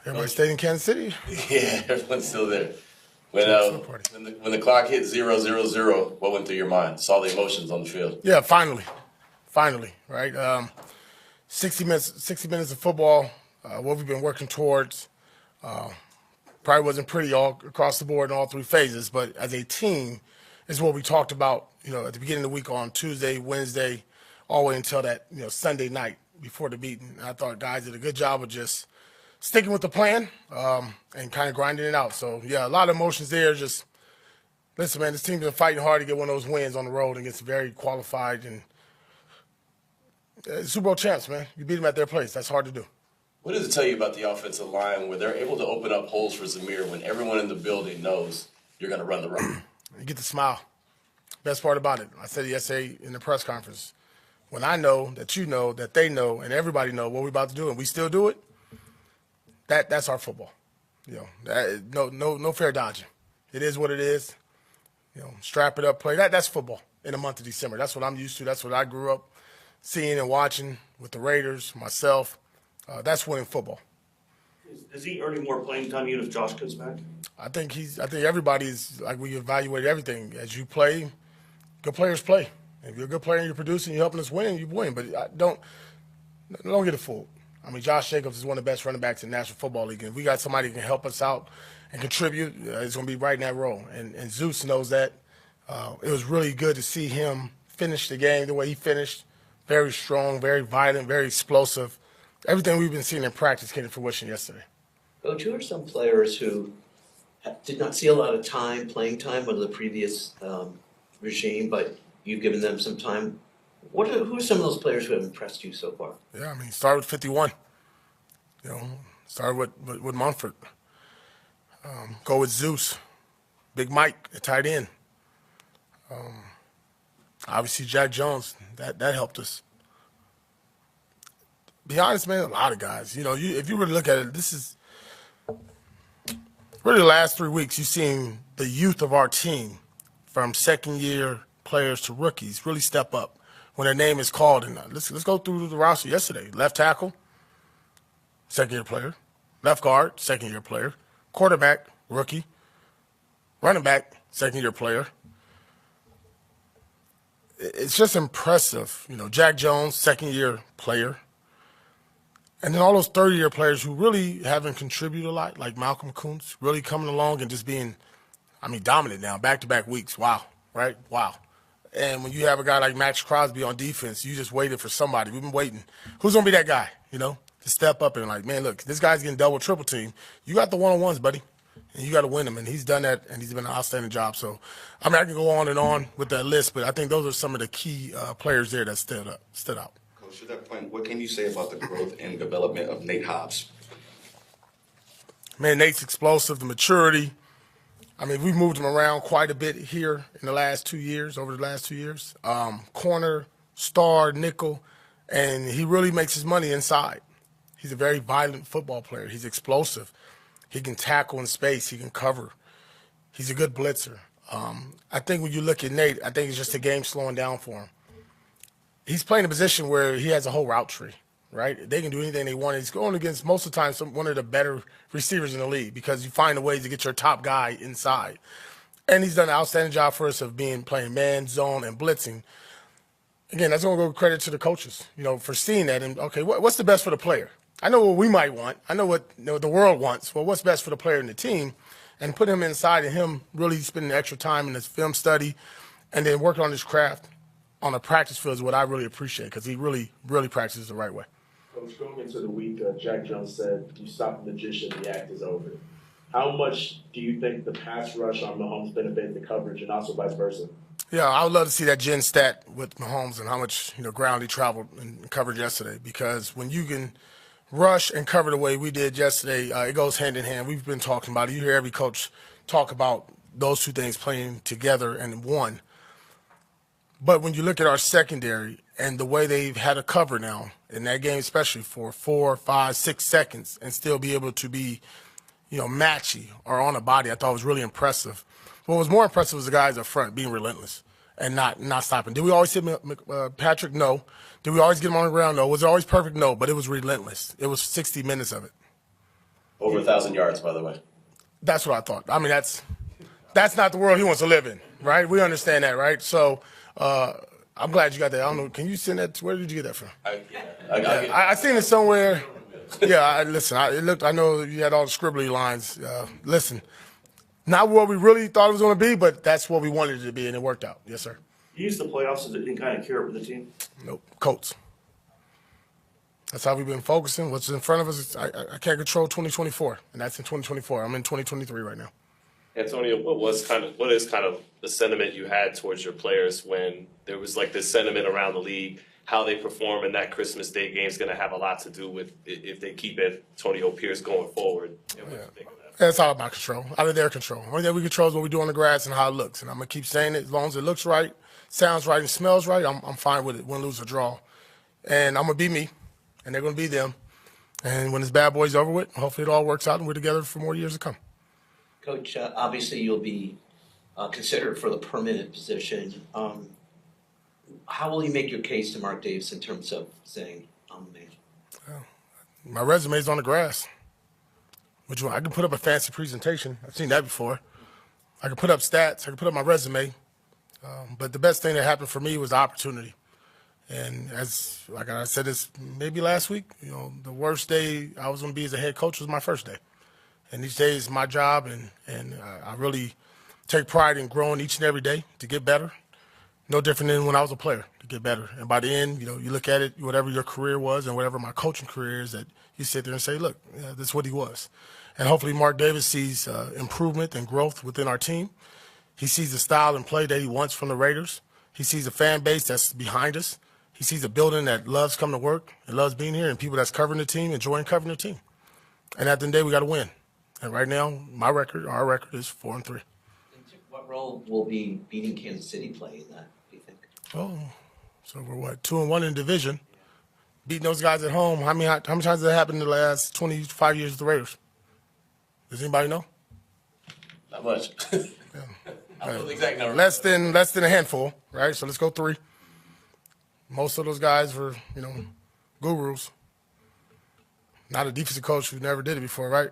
Everybody stayed in Kansas City? Yeah, everyone's still there. When the clock hit 0-0-0, what went through your mind? Saw the emotions on the field. Yeah, finally, right? 60 minutes of football, what we've been working towards. Probably wasn't pretty all across the board in all three phases, but as a team, is what we talked about, at the beginning of the week on Tuesday, Wednesday, all the way until that, Sunday night before the meeting. I thought guys did a good job of just sticking with the plan and kind of grinding it out. So, yeah, a lot of emotions there. Just, listen, man, this team's been fighting hard to get one of those wins on the road against very qualified and Super Bowl champs, man. You beat them at their place. That's hard to do. What does it tell you about the offensive line where they're able to open up holes for Zamir when everyone in the building knows you're going to run the rock? You get the smile. Best part about it, I said it yesterday in the press conference, when I know that you know, that they know, and everybody know what we're about to do, and we still do it, that's our football. No fair dodging. It is what it is. Strap it up, play. That's football in the month of December. That's what I'm used to. That's what I grew up seeing and watching with the Raiders, myself. That's winning football. Is he earning more playing time even if Josh comes back? I think everybody's like, we evaluate everything. As you play, good players play. If you're a good player and you're producing, you're helping us win, you win. But don't get it fooled. I mean, Josh Jacobs is one of the best running backs in the National Football League. And if we got somebody who can help us out and contribute, it's going to be right in that role. And Zeus knows that. It was really good to see him finish the game the way he finished. Very strong, very violent, very explosive. Everything we've been seeing in practice came to fruition yesterday. Coach, who are some players who did not see a lot of playing time under the previous regime, but you've given them some time? Who are some of those players who have impressed you so far? Yeah, I mean, start with 51. Start with Munford. Go with Zeus. Big Mike, the tight end. Obviously, Jack Jones, that helped us. Be honest, man, a lot of guys. If you really look at it, this is really the last 3 weeks you've seen the youth of our team, from second-year players to rookies, really step up when their name is called. And let's go through the roster yesterday. Left tackle, second-year player. Left guard, second-year player. Quarterback, rookie. Running back, second-year player. It's just impressive. Jack Jones, second-year player. And then all those third-year players who really haven't contributed a lot, like Malcolm Kuntz, really coming along and just being, dominant now, back-to-back weeks. Wow, right? Wow. And when you have a guy like Max Crosby on defense, you just waited for somebody. We've been waiting. Who's going to be that guy, to step up and man, look, this guy's getting double, triple team. You got the one-on-ones, buddy, and you got to win them. And he's done that, and he's been an outstanding job. So, I can go on and on with that list, but I think those are some of the key players there that stood out. To that point, what can you say about the growth and development of Nate Hobbs? Man, Nate's explosive, the maturity. We've moved him around quite a bit here in the last 2 years, over the last 2 years. Corner, star, nickel, and he really makes his money inside. He's a very violent football player. He's explosive. He can tackle in space. He can cover. He's a good blitzer. I think when you look at Nate, I think it's just the game slowing down for him. He's playing a position where he has a whole route tree, right? They can do anything they want. He's going against, most of the time, one of the better receivers in the league because you find a way to get your top guy inside. And he's done an outstanding job for us of playing man, zone, and blitzing. Again, that's going to go credit to the coaches, for seeing that. And, okay, what's the best for the player? I know what we might want. I know what the world wants. Well, what's best for the player and the team? And put him inside and him really spending extra time in his film study and then working on his craft on the practice field is what I really appreciate because he really, really practices the right way. Coach, going into the week, Jack Jones said, "You stop the magician, the act is over." How much do you think the pass rush on Mahomes benefit the coverage and also vice versa? Yeah, I would love to see that Gen stat with Mahomes and how much ground he traveled and covered yesterday because when you can rush and cover the way we did yesterday, it goes hand in hand. We've been talking about it. You hear every coach talk about those two things playing together and one. But when you look at our secondary and the way they've had to cover now in that game, especially for 4, 5, 6 seconds and still be able to be, matchy or on a body, I thought was really impressive. What was more impressive was the guys up front being relentless and not stopping. Did we always hit Patrick? No. Did we always get him on the ground? No. Was it always perfect? No. But it was relentless. It was 60 minutes of it. Over 1,000 yards, by the way. That's what I thought. I mean, that's not the world he wants to live in, right? We understand that, right? So I'm glad you got that. I don't know. Can you send that? Where did you get that from? I seen it somewhere. Yeah, listen. I know you had all the scribbly lines. Listen, not what we really thought it was going to be, but that's what we wanted it to be, and it worked out. Yes, sir. You use the playoffs as any kind of carrot with the team? Nope. Colts. That's how we've been focusing. What's in front of us, I can't control 2024, and that's in 2024. I'm in 2023 right now. Antonio, what is kind of the sentiment you had towards your players when there was like this sentiment around the league, how they perform in that Christmas Day game is going to have a lot to do with if they keep Antonio Pierce going forward. What do you think of that? That's out of my control, out of their control. Only thing we control is what we do on the grass and how it looks. And I'm going to keep saying it as long as it looks right, sounds right, and smells right, I'm fine with it, win, lose, or draw. And I'm going to be me, and they're going to be them. And when this bad boy's over with, hopefully it all works out and we're together for more years to come. Coach, obviously you'll be considered for the permanent position. How will you make your case to Mark Davis in terms of saying, I'm the man? My resume's on the grass. Which one? I can put up a fancy presentation. I've seen that before. I can put up stats. I can put up my resume. But the best thing that happened for me was the opportunity. And as like I said this maybe last week, the worst day I was going to be as a head coach was my first day. And each day is my job, and I really take pride in growing each and every day to get better. No different than when I was a player, to get better. And by the end, you look at it, whatever your career was and whatever my coaching career is, that you sit there and say, look, this is what he was. And hopefully Mark Davis sees improvement and growth within our team. He sees the style and play that he wants from the Raiders. He sees a fan base that's behind us. He sees a building that loves coming to work and loves being here, and people that's covering the team, enjoying covering the team. And at the end of the day, we got to win. And right now, our record is 4-3. What role will be beating Kansas City play in that, do you think? Oh, so we're what, 2-1 in division. Beating those guys at home. How many times has that happened in the last 25 years with the Raiders? Does anybody know? Not much. I don't know the exact number. Less than a handful, right? So let's go 3. Most of those guys were, gurus. Not a defensive coach who never did it before, right?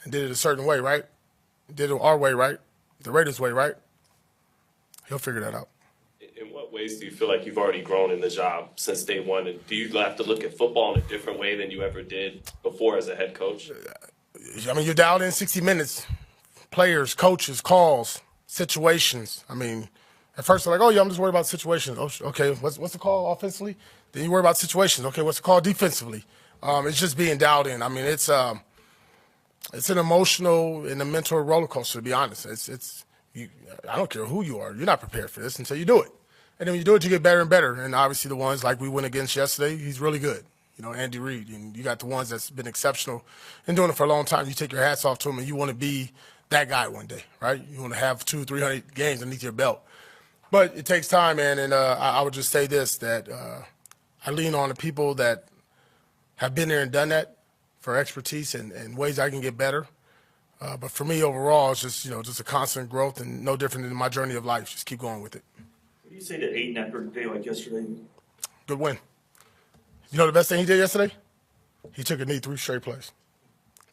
And did it a certain way, right? Did it our way, right? The Raiders' way, right? He'll figure that out. In what ways do you feel like you've already grown in the job since day one? And do you have to look at football in a different way than you ever did before as a head coach? I mean, you're dialed in 60 minutes. Players, coaches, calls, situations. I mean, at first they're like, oh, yeah, I'm just worried about situations. Oh, okay, what's the call offensively? Then you worry about situations. Okay, what's the call defensively? It's just being dialed in. I mean, it's an emotional and a mental roller coaster, to be honest. I don't care who you are. You're not prepared for this until you do it. And then when you do it, you get better and better. And obviously the ones like we went against yesterday, he's really good. Andy Reid. And you got the ones that's been exceptional and doing it for a long time. You take your hats off to him, and you want to be that guy one day, right? You want to have 200-300 games underneath your belt. But it takes time, man. And I would just say this, that I lean on the people that have been there and done that for expertise and ways I can get better. But for me, overall, it's just a constant growth and no different than my journey of life. Just keep going with it. What do you say to Aiden after a day like yesterday? Good win. The best thing he did yesterday? He took a knee 3 straight plays.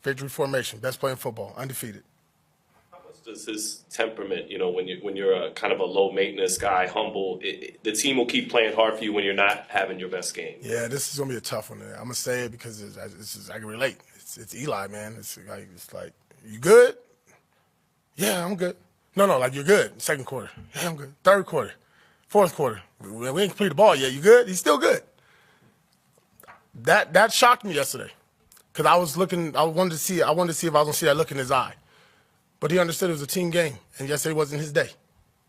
Victory formation, best play in football, undefeated. How much does his temperament, when you're a kind of a low maintenance guy, humble, the team will keep playing hard for you when you're not having your best game? Yeah, this is gonna be a tough one. I'm gonna say it because I can relate. It's Eli, man. It's like, you good? Yeah, I'm good. No, like you're good. Second quarter. Yeah, I'm good. Third quarter. Fourth quarter. We ain't completed the ball yet. You good? He's still good. That shocked me yesterday, because I wanted to see if I was gonna see that look in his eye. But he understood it was a team game, and yesterday wasn't his day,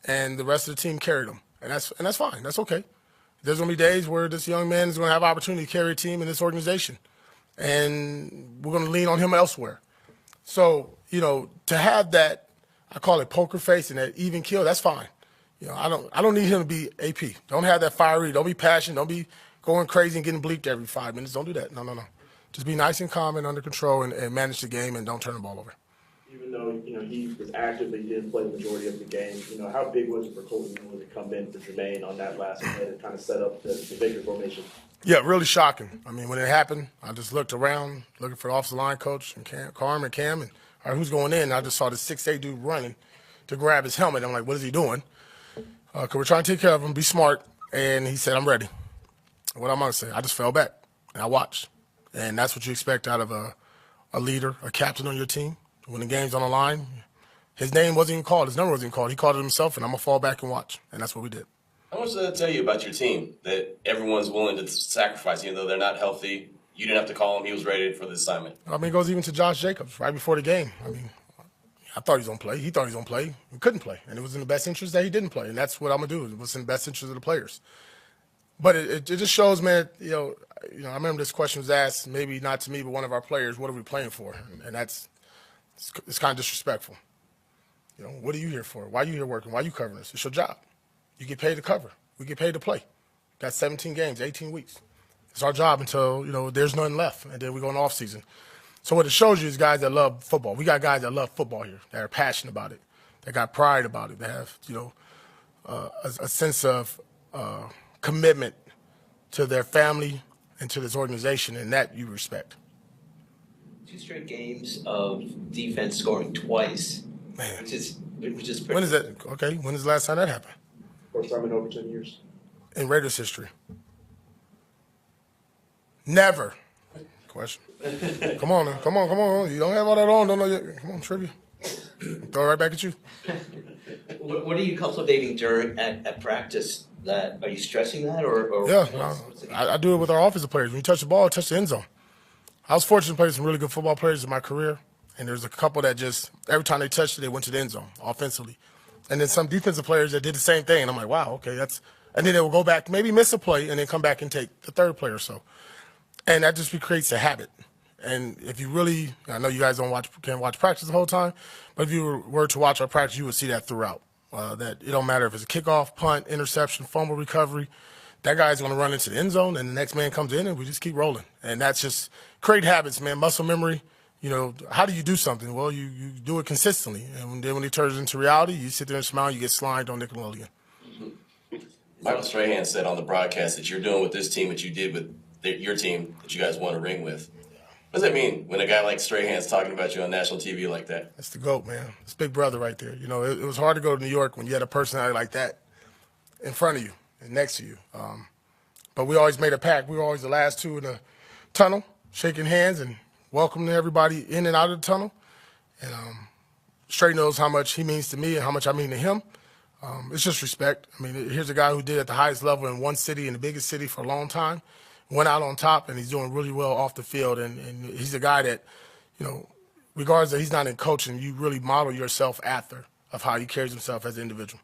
and the rest of the team carried him, and that's fine. That's okay. There's gonna be days where this young man is gonna have opportunity to carry a team in this organization, and we're gonna lean on him elsewhere. So to have that, I call it poker face and that even kill, that's fine. I don't need him to be AP. Don't have that fiery. Don't be passionate. Don't be going crazy and getting bleeped every 5 minutes. Don't do that. No. Just be nice and calm and under control and manage the game and don't turn the ball over. Even though, he was active, but he didn't play the majority of the game, how big was it for Colton Miller to come in for Jermaine on that last play to kind of set up the victory formation? Yeah, really shocking. I mean, when it happened, I just looked around, looking for the offensive line coach and Cam, and all right, who's going in? And I just saw the 6'8" dude running to grab his helmet. I'm like, what is he doing? Because we're trying to take care of him, be smart. And he said, I'm ready. What I'm going to say, I just fell back, and I watched. And that's what you expect out of a leader, a captain on your team. When the game's on the line, his name wasn't even called. His number wasn't even called. He called it himself, and I'm going to fall back and watch. And that's what we did. How much does that tell you about your team, that everyone's willing to sacrifice, even though they're not healthy? You didn't have to call him. He was ready for the assignment. I mean, it goes even to Josh Jacobs right before the game. I mean, I thought he was going to play. He thought he was going to play. He couldn't play. And it was in the best interest that he didn't play. And that's what I'm going to do. It was in the best interest of the players. But it just shows, man, I remember this question was asked, maybe not to me, but one of our players, what are we playing for? And it's kind of disrespectful. What are you here for? Why are you here working? Why are you covering us? It's your job. You get paid to cover. We get paid to play. Got 17 games, 18 weeks. It's our job until, there's nothing left, and then we go in off season. So what it shows you is guys that love football. We got guys that love football here, that are passionate about it, that got pride about it, that have, a sense of commitment to their family and to this organization, and that you respect. 2 straight games of defense scoring twice, Man. which is pretty. When is that? Okay, when is the last time that happened? First time in over 10 years. In Raiders history. Never. Question. Come on now. Come on. You don't have all that on. Don't know yet. Come on, trivia. Throw it right back at you. What are you cultivating at practice? Are you stressing that or Yeah, what's the game? I do it with our offensive players. When you touch the ball, touch the end zone. I was fortunate to play with some really good football players in my career, and there's a couple that just, every time they touched it, they went to the end zone offensively. And then some defensive players that did the same thing, and I'm like, wow, okay, and then they will go back, maybe miss a play, and then come back and take the third play or so. And that just creates a habit. And if you really, I know you guys can't watch practice the whole time, but if you were to watch our practice, you would see that throughout. That it don't matter if it's a kickoff, punt, interception, fumble recovery, that guy's going to run into the end zone, and the next man comes in, and we just keep rolling. And that's just great habits, man, muscle memory. How do you do something? Well, you do it consistently. And then when it turns into reality, you sit there and smile, you get slimed on Nickelodeon. Michael Strahan said on the broadcast that you're doing with this team what you did with your team that you guys won a ring with. What does that mean when a guy like Strahan's talking about you on national TV like that? That's the GOAT, man. It's Big Brother right there. It was hard to go to New York when you had a personality like that in front of you and next to you. But we always made a pact. We were always the last two in the tunnel, shaking hands and welcoming everybody in and out of the tunnel. And Stray knows how much he means to me and how much I mean to him. It's just respect. I mean, here's a guy who did at the highest level in one city, in the biggest city for a long time, went out on top, and he's doing really well off the field. And he's a guy that, regardless that he's not in coaching, you really model yourself after of how he carries himself as an individual.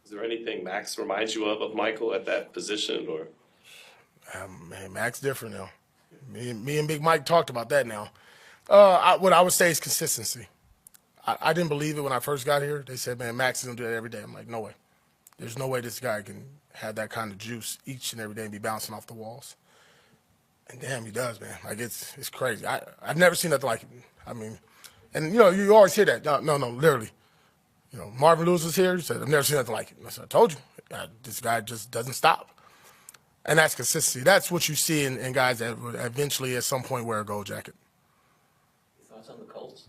Is there anything Max reminds you of Michael at that position, or? Man, Max different now. Me and Big Mike talked about that now. What I would say is consistency. I didn't believe it when I first got here. They said, man, Max is going to do that every day. I'm like, no way. There's no way this guy can have that kind of juice each and every day and be bouncing off the walls. And damn, he does, man. Like, it's crazy. I've never seen nothing like it. I mean, and, you always hear that. No, literally. Marvin Lewis was here. He said, I've never seen nothing like it. I said, I told you. This guy just doesn't stop. And that's consistency. That's what you see in guys that would eventually at some point wear a gold jacket. Thoughts on the Colts?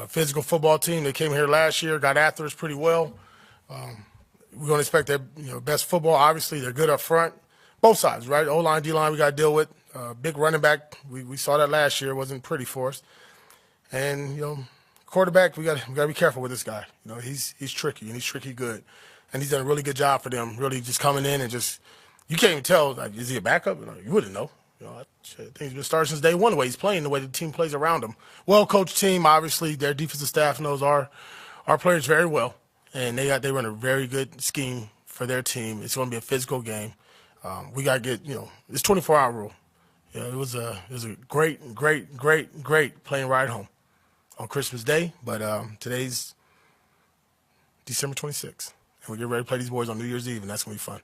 Physical football team. They came here last year, got after us pretty well. We're going to expect their best football. Obviously, they're good up front. Both sides, right? O-line, D-line we got to deal with. Big running back. We saw that last year. It wasn't pretty for us. And, quarterback, we got to be careful with this guy. He's tricky, and he's tricky good. And he's done a really good job for them, really just coming in and just – you can't even tell, like, is he a backup? You wouldn't know. I think he's been starting since day one, the way he's playing, the way the team plays around him. Well-coached team, obviously. Their defensive staff knows our players very well, and they run a very good scheme for their team. It's going to be a physical game. We got to get, it's 24-hour rule. It was a great plane ride home on Christmas Day, but today's December 26th, and we get ready to play these boys on New Year's Eve, and that's going to be fun.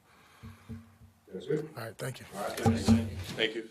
That's good. All right, thank you. Thank you.